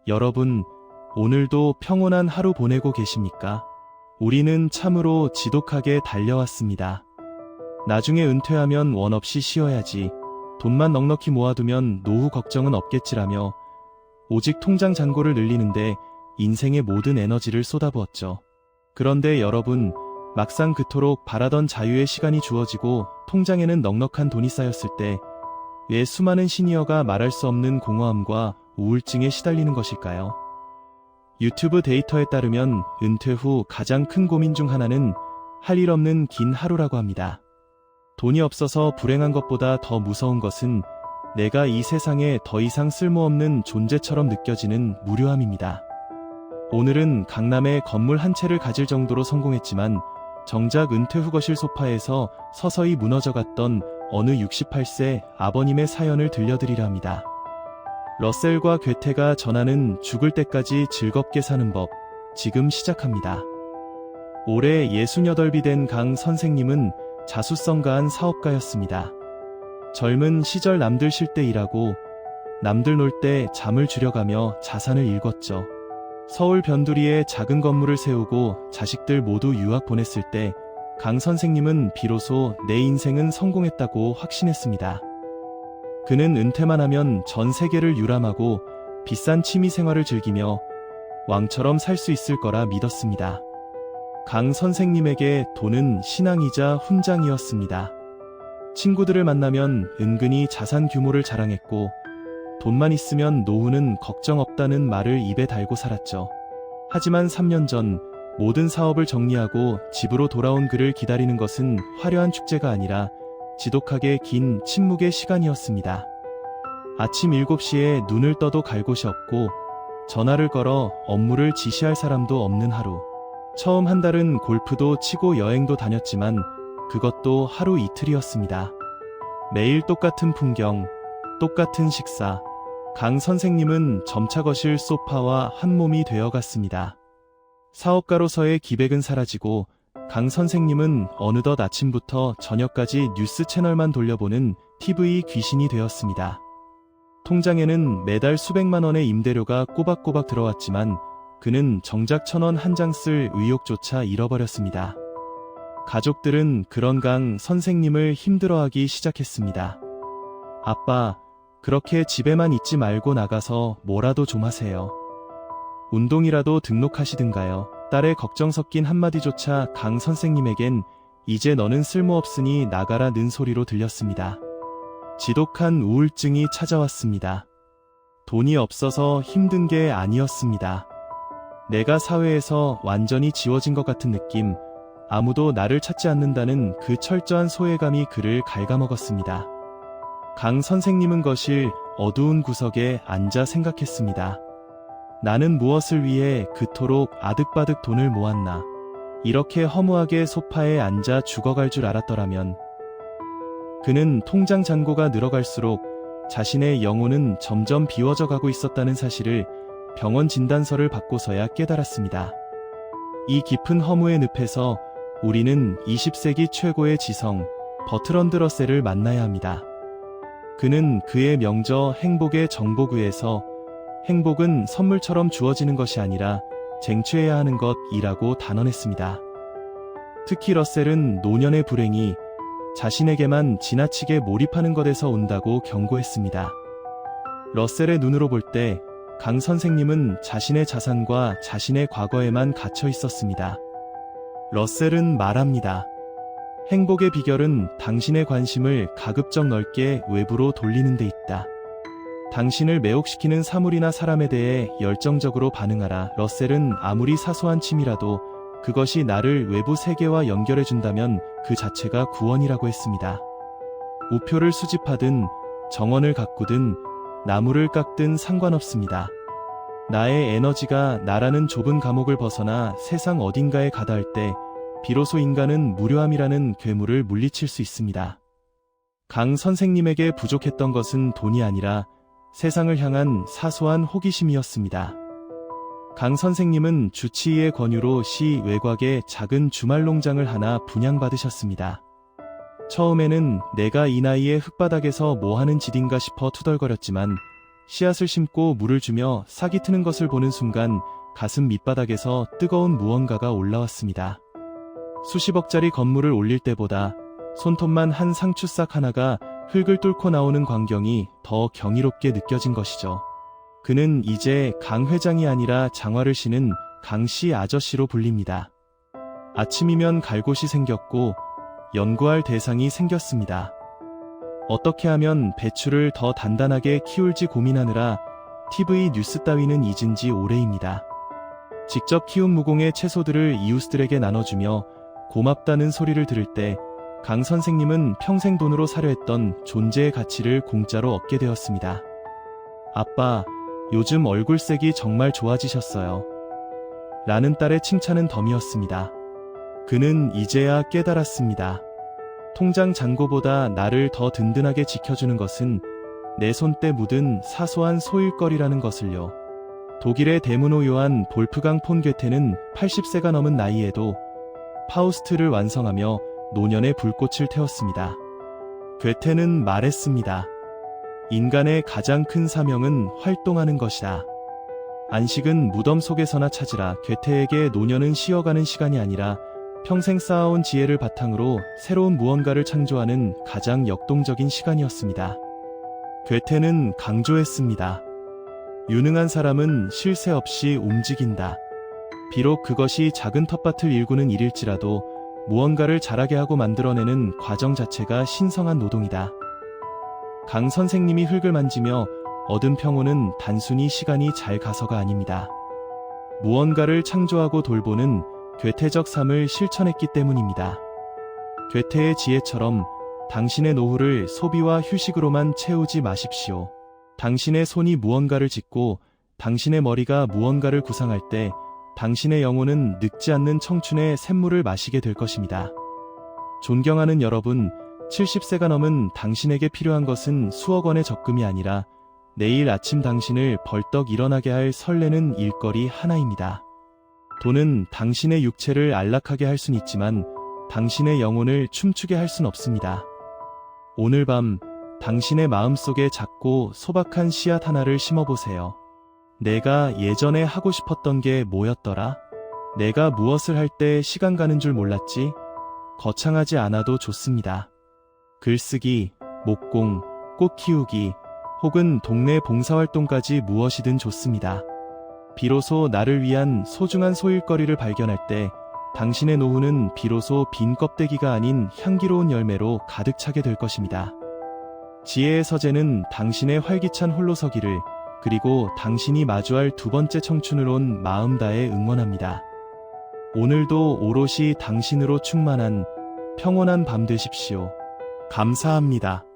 여러분, 오늘도 평온한 하루 보내고 계십니까? 우리는 참으로 지독하게 달려왔습니다. 나중에 은퇴하면 원 없이 쉬어야지. 돈만 넉넉히 모아두면 노후 걱정은 없겠지라며 오직 통장 잔고를 늘리는데 인생의 모든 에너지를 쏟아부었죠. 그런데 여러분, 막상 그토록 바라던 자유의 시간이 주어지고 통장에는 넉넉한 돈이 쌓였을 때 왜 수많은 시니어가 말할 수 없는 공허함과 우울증에 시달리는 것일까요? 유튜브 데이터에 따르면 은퇴 후 가장 큰 고민 중 하나는 할 일 없는 긴 하루라고 합니다. 돈이 없어서 불행한 것보다 더 무서운 것은 내가 이 세상에 더 이상 쓸모없는 존재처럼 느껴지는 무료함입니다. 오늘은 강남에 건물 한 채를 가질 정도로 성공했지만 정작 은퇴 후 거실 소파에서 서서히 무너져갔던 어느 68세 아버님의 사연을 들려드리려 합니다. 러셀과 괴테가 전하는 죽을 때까지 즐겁게 사는 법, 지금 시작합니다. 올해 68이 된 강 선생님은 자수성가한 사업가였습니다. 젊은 시절 남들 쉴 때 일하고 남들 놀 때 잠을 줄여가며 자산을 일궜죠. 서울 변두리에 작은 건물을 세우고 자식들 모두 유학 보냈을 때 강 선생님은 비로소 내 인생은 성공했다고 확신했습니다. 그는 은퇴만 하면 전 세계를 유람하고 비싼 취미 생활을 즐기며 왕처럼 살 수 있을 거라 믿었습니다. 강 선생님에게 돈은 신앙이자 훈장이었습니다. 친구들을 만나면 은근히 자산 규모를 자랑했고 돈만 있으면 노후는 걱정 없다는 말을 입에 달고 살았죠. 하지만 3년 전 모든 사업을 정리하고 집으로 돌아온 그를 기다리는 것은 화려한 축제가 아니라 지독하게 긴 침묵의 시간이었습니다. 아침 7시에 눈을 떠도 갈 곳이 없고 전화를 걸어 업무를 지시할 사람도 없는 하루. 처음 한 달은 골프도 치고 여행도 다녔지만 그것도 하루 이틀이었습니다. 매일 똑같은 풍경, 똑같은 식사. 강 선생님은 점차 거실 소파와 한 몸이 되어갔습니다. 사업가로서의 기백은 사라지고 강 선생님은 어느덧 아침부터 저녁까지 뉴스 채널만 돌려보는 TV 귀신이 되었습니다. 통장에는 매달 수백만 원의 임대료가 꼬박꼬박 들어왔지만 그는 정작 1,000원 한 장 쓸 의욕조차 잃어버렸습니다. 가족들은 그런 강 선생님을 힘들어하기 시작했습니다. 아빠, 그렇게 집에만 있지 말고 나가서 뭐라도 좀 하세요. 운동이라도 등록하시든가요. 딸의 걱정 섞인 한마디조차 강 선생님에겐 이제 너는 쓸모없으니 나가라는 소리로 들렸습니다. 지독한 우울증이 찾아왔습니다. 돈이 없어서 힘든 게 아니었습니다. 내가 사회에서 완전히 지워진 것 같은 느낌, 아무도 나를 찾지 않는다는 그 철저한 소외감이 그를 갉아먹었습니다. 강 선생님은 거실 어두운 구석에 앉아 생각했습니다. 나는 무엇을 위해 그토록 아득바득 돈을 모았나. 이렇게 허무하게 소파에 앉아 죽어갈 줄 알았더라면. 그는 통장 잔고가 늘어갈수록 자신의 영혼은 점점 비워져 가고 있었다는 사실을 병원 진단서를 받고서야 깨달았습니다. 이 깊은 허무의 늪에서 우리는 20세기 최고의 지성, 버트런드 러셀을 만나야 합니다. 그는 그의 명저 행복의 정복의에서 행복은 선물처럼 주어지는 것이 아니라 쟁취해야 하는 것이라고 단언했습니다. 특히 러셀은 노년의 불행이 자신에게만 지나치게 몰입하는 것에서 온다고 경고했습니다. 러셀의 눈으로 볼 때 강 선생님은 자신의 자산과 자신의 과거에만 갇혀 있었습니다. 러셀은 말합니다. 행복의 비결은 당신의 관심을 가급적 넓게 외부로 돌리는 데 있다. 당신을 매혹시키는 사물이나 사람에 대해 열정적으로 반응하라. 러셀은 아무리 사소한 취미라도 그것이 나를 외부 세계와 연결해준다면 그 자체가 구원이라고 했습니다. 우표를 수집하든 정원을 가꾸든 나무를 깎든 상관없습니다. 나의 에너지가 나라는 좁은 감옥을 벗어나 세상 어딘가에 가닿을 때 비로소 인간은 무료함이라는 괴물을 물리칠 수 있습니다. 강 선생님에게 부족했던 것은 돈이 아니라 세상을 향한 사소한 호기심이었습니다. 강 선생님은 주치의의 권유로 시 외곽에 작은 주말 농장을 하나 분양받으셨습니다. 처음에는 내가 이 나이에 흙바닥에서 뭐하는 짓인가 싶어 투덜거렸지만 씨앗을 심고 물을 주며 싹이 트는 것을 보는 순간 가슴 밑바닥에서 뜨거운 무언가가 올라왔습니다. 수십억짜리 건물을 올릴 때보다 손톱만 한 상추싹 하나가 흙을 뚫고 나오는 광경이 더 경이롭게 느껴진 것이죠. 그는 이제 강 회장이 아니라 장화를 신은 강씨 아저씨로 불립니다. 아침이면 갈 곳이 생겼고 연구할 대상이 생겼습니다. 어떻게 하면 배추를 더 단단하게 키울지 고민하느라 TV 뉴스 따위는 잊은 지 오래입니다. 직접 키운 무공의 채소들을 이웃들에게 나눠주며 고맙다는 소리를 들을 때 강 선생님은 평생 돈으로 사려 했던 존재의 가치를 공짜로 얻게 되었습니다. 아빠, 요즘 얼굴색이 정말 좋아지셨어요. 라는 딸의 칭찬은 덤이었습니다. 그는 이제야 깨달았습니다. 통장 잔고보다 나를 더 든든하게 지켜주는 것은 내 손때 묻은 사소한 소일거리라는 것을요. 독일의 대문호 요한 볼프강 폰 괴테는 80세가 넘은 나이에도 파우스트를 완성하며 노년의 불꽃을 태웠습니다. 괴테는 말했습니다. 인간의 가장 큰 사명은 활동하는 것이다. 안식은 무덤 속에서나 찾으라. 괴테에게 노년은 쉬어가는 시간이 아니라 평생 쌓아온 지혜를 바탕으로 새로운 무언가를 창조하는 가장 역동적인 시간이었습니다. 괴테는 강조했습니다. 유능한 사람은 쉴 새 없이 움직인다. 비록 그것이 작은 텃밭을 일구는 일일지라도 무언가를 자라게 하고 만들어내는 과정 자체가 신성한 노동이다. 강 선생님이 흙을 만지며 얻은 평온은 단순히 시간이 잘 가서가 아닙니다. 무언가를 창조하고 돌보는 괴테적 삶을 실천했기 때문입니다. 괴테의 지혜처럼 당신의 노후를 소비와 휴식으로만 채우지 마십시오. 당신의 손이 무언가를 짓고 당신의 머리가 무언가를 구상할 때 당신의 영혼은 늙지 않는 청춘의 샘물을 마시게 될 것입니다. 존경하는 여러분, 70세가 넘은 당신에게 필요한 것은 수억 원의 적금이 아니라 내일 아침 당신을 벌떡 일어나게 할 설레는 일거리 하나입니다. 돈은 당신의 육체를 안락하게 할 순 있지만 당신의 영혼을 춤추게 할 순 없습니다. 오늘 밤 당신의 마음속에 작고 소박한 씨앗 하나를 심어보세요. 내가 예전에 하고 싶었던 게 뭐였더라? 내가 무엇을 할 때 시간 가는 줄 몰랐지? 거창하지 않아도 좋습니다. 글쓰기, 목공, 꽃 키우기, 혹은 동네 봉사활동까지 무엇이든 좋습니다. 비로소 나를 위한 소중한 소일거리를 발견할 때 당신의 노후는 비로소 빈 껍데기가 아닌 향기로운 열매로 가득 차게 될 것입니다. 지혜의 서재는 당신의 활기찬 홀로서기를, 그리고 당신이 마주할 두 번째 청춘을 온 마음 다해 응원합니다. 오늘도 오롯이 당신으로 충만한 평온한 밤 되십시오. 감사합니다.